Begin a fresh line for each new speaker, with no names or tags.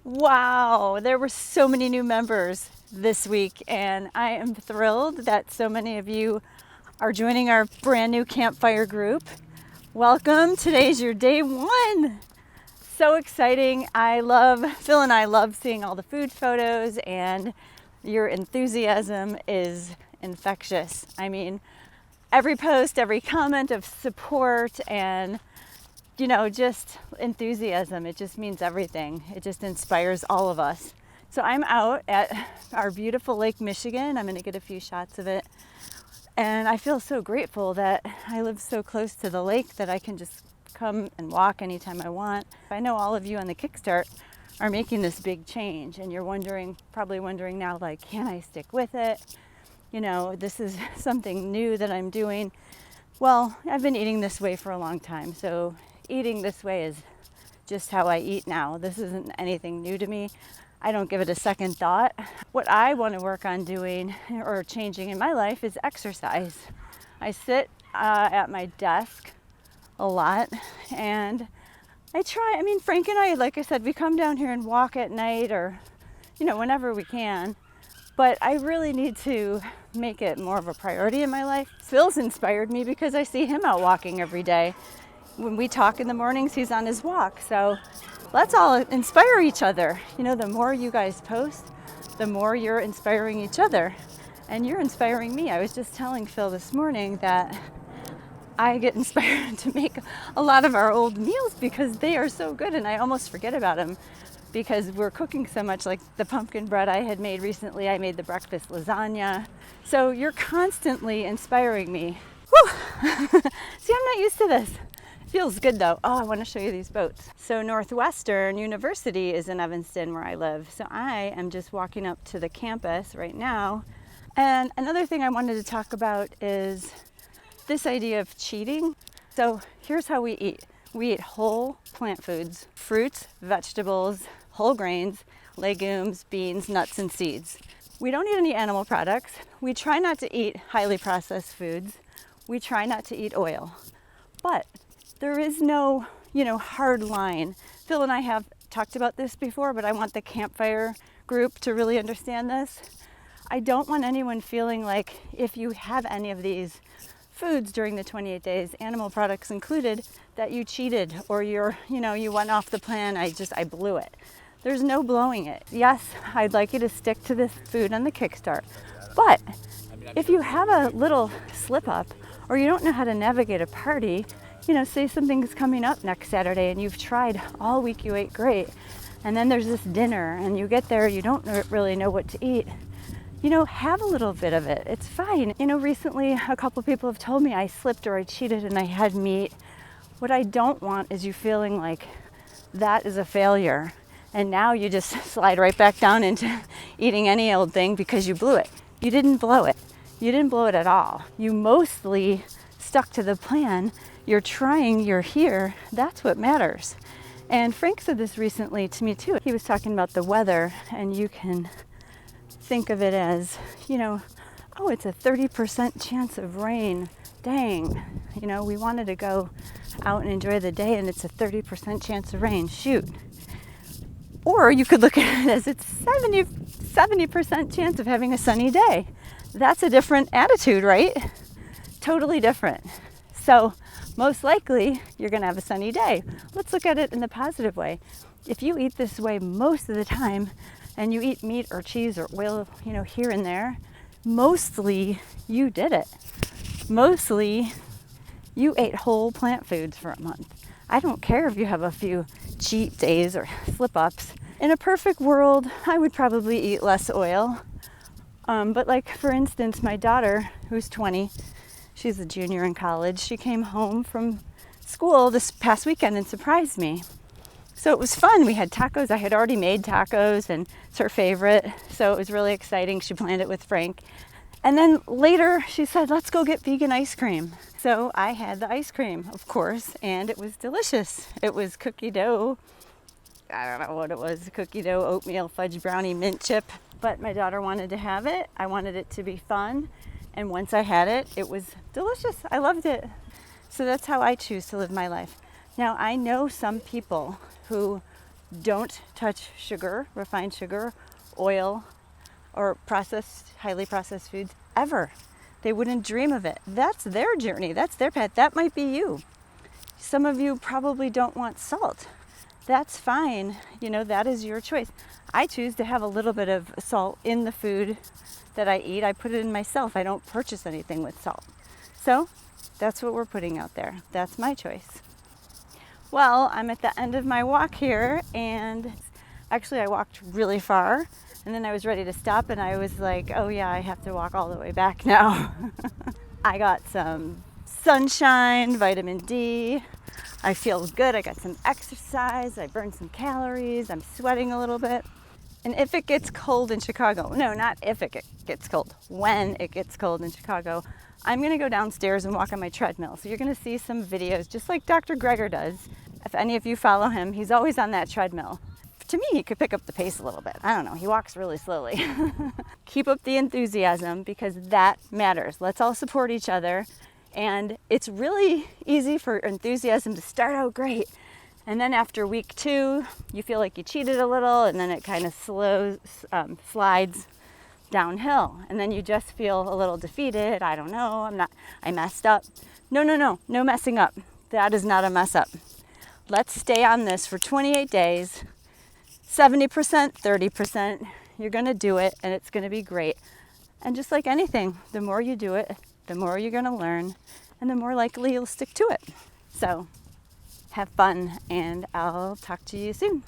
Wow, there were so many new members this week, and I am thrilled that so many of you are joining our brand new Campfire Group. Welcome. Today's your day one. So exciting. Phil and I love seeing all the food photos, and your enthusiasm is infectious. I mean, every post, every comment of support and just enthusiasm. It just means everything. It just inspires all of us. So I'm out at our beautiful Lake Michigan. I'm going to get a few shots of it. And I feel so grateful that I live so close to the lake that I can just come and walk anytime I want. I know all of you on the Kickstart are making this big change, and you're probably wondering now, like, can I stick with it? This is something new that I'm doing. Well, I've been eating this way for a long time, so eating this way is just how I eat now. This isn't anything new to me. I don't give it a second thought. What I want to work on doing or changing in my life is exercise. I sit at my desk a lot, and Frank and I, like I said, we come down here and walk at night or, whenever we can. But I really need to make it more of a priority in my life. Phil's inspired me because I see him out walking every day. When we talk in the mornings, he's on his walk. So let's all inspire each other. The more you guys post, the more you're inspiring each other. And you're inspiring me. I was just telling Phil this morning that I get inspired to make a lot of our old meals because they are so good, and I almost forget about them because we're cooking so much. Like the pumpkin bread I had made recently, I made the breakfast lasagna. So you're constantly inspiring me. Whew. See, I'm not used to this. Feels good though. Oh, I want to show you these boats. So Northwestern University is in Evanston where I live. So I am just walking up to the campus right now. And another thing I wanted to talk about is this idea of cheating. So here's how we eat. We eat whole plant foods, fruits, vegetables, whole grains, legumes, beans, nuts, and seeds. We don't eat any animal products. We try not to eat highly processed foods. We try not to eat oil. But there is no, hard line. Phil and I have talked about this before, but I want the Campfire Group to really understand this. I don't want anyone feeling like if you have any of these foods during the 28 days, animal products included, that you cheated or you went off the plan. I blew it. There's no blowing it. Yes, I'd like you to stick to this food on the Kickstart. But if you have a little slip up or you don't know how to navigate a party, say something's coming up next Saturday and you've tried all week, you ate great, and then there's this dinner and you get there, you don't really know what to eat. Have a little bit of it. It's fine. Recently a couple people have told me I slipped or I cheated and I had meat. What I don't want is you feeling like that is a failure. And now you just slide right back down into eating any old thing because you blew it. You didn't blow it. You didn't blow it at all. You mostly stuck to the plan. You're trying, you're here. That's what matters. And Frank said this recently to me too. He was talking about the weather, and you can think of it as, oh, it's a 30% chance of rain. Dang, we wanted to go out and enjoy the day and it's a 30% chance of rain. Shoot. Or you could look at it as it's 70% chance of having a sunny day. That's a different attitude, right? Totally different. So most likely you're going to have a sunny day. Let's look at it in the positive way. If you eat this way most of the time, and you eat meat or cheese or oil, here and there, mostly you did it. Mostly you ate whole plant foods for a month. I don't care if you have a few cheat days or slip-ups. In a perfect world, I would probably eat less oil. But like, for instance, my daughter, who's 20, she's a junior in college, she came home from school this past weekend and surprised me. So it was fun. We had tacos. I had already made tacos, and it's her favorite. So it was really exciting. She planned it with Frank. And then later she said, let's go get vegan ice cream. So I had the ice cream, of course, and it was delicious. It was cookie dough. I don't know what it was. Cookie dough, oatmeal, fudge brownie, mint chip. But my daughter wanted to have it. I wanted it to be fun. And once I had it, it was delicious. I loved it. So that's how I choose to live my life. Now, I know some people who don't touch sugar, refined sugar, oil, or highly processed foods ever. They wouldn't dream of it. That's their journey. That's their path. That might be you. Some of you probably don't want salt. That's fine. That is your choice. I choose to have a little bit of salt in the food that I eat. I put it in myself. I don't purchase anything with salt. So that's what we're putting out there. That's my choice. Well, I'm at the end of my walk here, and actually I walked really far, and then I was ready to stop, and I was like, oh yeah, I have to walk all the way back now. I got some sunshine, vitamin D. I feel good. I got some exercise. I burned some calories. I'm sweating a little bit. And if it gets cold in Chicago, no, not if it gets cold, when it gets cold in Chicago, I'm going to go downstairs and walk on my treadmill. So you're going to see some videos just like Dr. Greger does. If any of you follow him, he's always on that treadmill. To me, he could pick up the pace a little bit. I don't know. He walks really slowly. Keep up the enthusiasm, because that matters. Let's all support each other. And it's really easy for enthusiasm to start out great. And then after week 2, you feel like you cheated a little, and then it kind of slides downhill. And then you just feel a little defeated. I don't know. I messed up. No messing up. That is not a mess up. Let's stay on this for 28 days, 70%, 30%. You're going to do it, and it's going to be great. And just like anything, the more you do it, the more you're going to learn, and the more likely you'll stick to it. So have fun, and I'll talk to you soon.